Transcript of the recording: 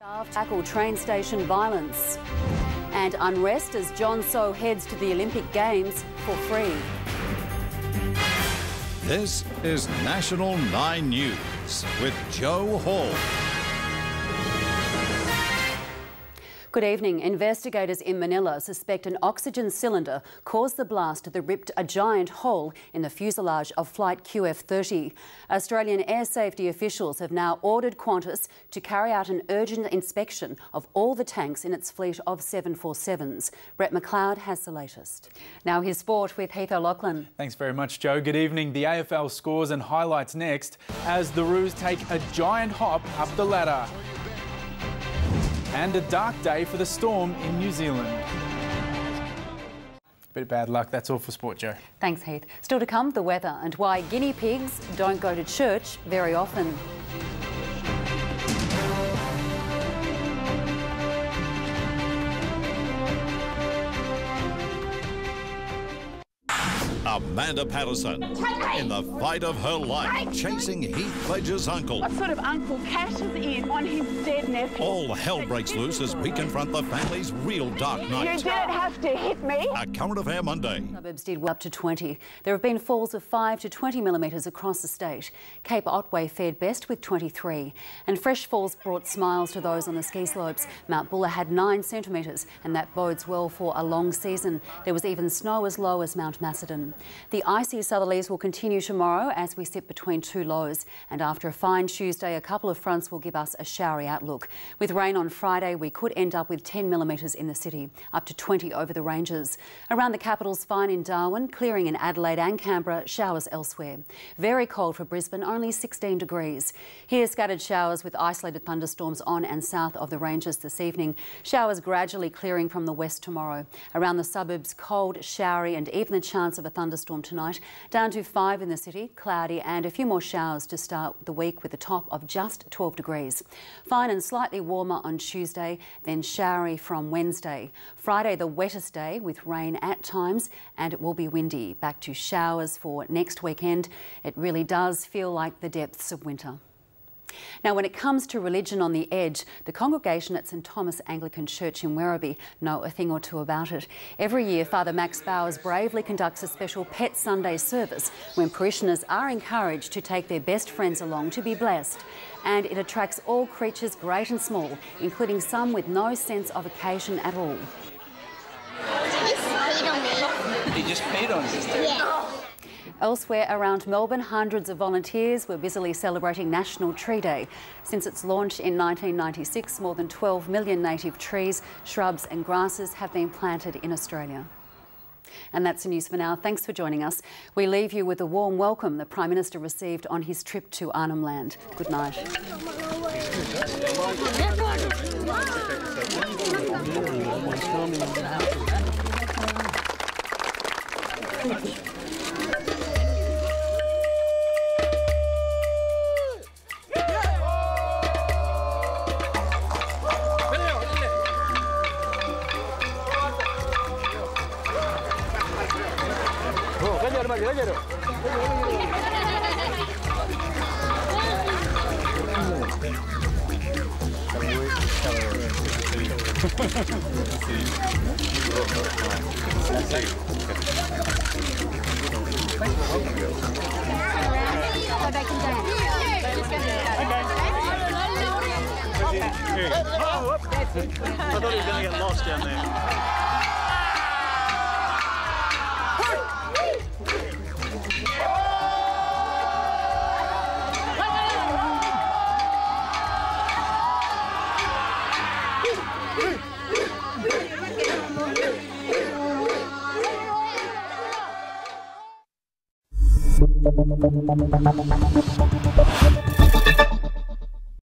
Staff tackle train station violence. And unrest as John So heads to the Olympic Games for free. This is National 9 News with Joe Hall. Good evening. Investigators in Manila suspect an oxygen cylinder caused the blast that ripped a giant hole in the fuselage of flight QF30. Australian air safety officials have now ordered Qantas to carry out an urgent inspection of all the tanks in its fleet of 747s. Brett McLeod has the latest. Now here's sport with Heath O'Loughlin. Thanks very much, Joe. Good evening. The AFL scores and highlights next as the Roos take a giant hop up the ladder. And a dark day for the Storm in New Zealand. Bit of bad luck. That's all for sport, Joe. Thanks, Heath. Still to come, the weather and why guinea pigs don't go to church very often. Amanda Patterson in the fight of her life, chasing Heath Ledger's uncle. What sort of uncle cashes in on his dead nephew? All hell breaks loose as we confront the family's real dark night. You didn't have to hit me. A Current Affair Monday. Suburbs did up to 20. There have been falls of 5 to 20 millimetres across the state. Cape Otway fared best with 23. And fresh falls brought smiles to those on the ski slopes. Mount Buller had 9 centimetres and that bodes well for a long season. There was even snow as low as Mount Macedon. The icy southerlies will continue tomorrow as we sit between two lows, and after a fine Tuesday, a couple of fronts will give us a showery outlook. With rain on Friday, we could end up with 10 millimetres in the city, up to 20 over the ranges. Around the capital's fine in Darwin, clearing in Adelaide and Canberra, showers elsewhere. Very cold for Brisbane, only 16 degrees. Here, scattered showers with isolated thunderstorms on and south of the ranges this evening. Showers gradually clearing from the west tomorrow. Around the suburbs, cold, showery and even the chance of a thunderstorm tonight. Down to 5 in the city, cloudy and a few more showers to start the week with a top of just 12 degrees. Fine and slightly warmer on Tuesday, then showery from Wednesday. Friday the wettest day with rain at times and it will be windy. Back to showers for next weekend. It really does feel like the depths of winter. Now, when it comes to religion on the edge, the congregation at St Thomas Anglican Church in Werribee know a thing or two about it. Every year, Father Max Bowers bravely conducts a special Pet Sunday service when parishioners are encouraged to take their best friends along to be blessed. And it attracts all creatures, great and small, including some with no sense of occasion at all. He just peed on you? Yeah. Elsewhere around Melbourne, hundreds of volunteers were busily celebrating National Tree Day. Since its launch in 1996, more than 12 million native trees, shrubs and grasses have been planted in Australia. And that's the news for now. Thanks for joining us. We leave you with a warm welcome the Prime Minister received on his trip to Arnhem Land. Good night. I thought he was going to get lost down there. Thank you.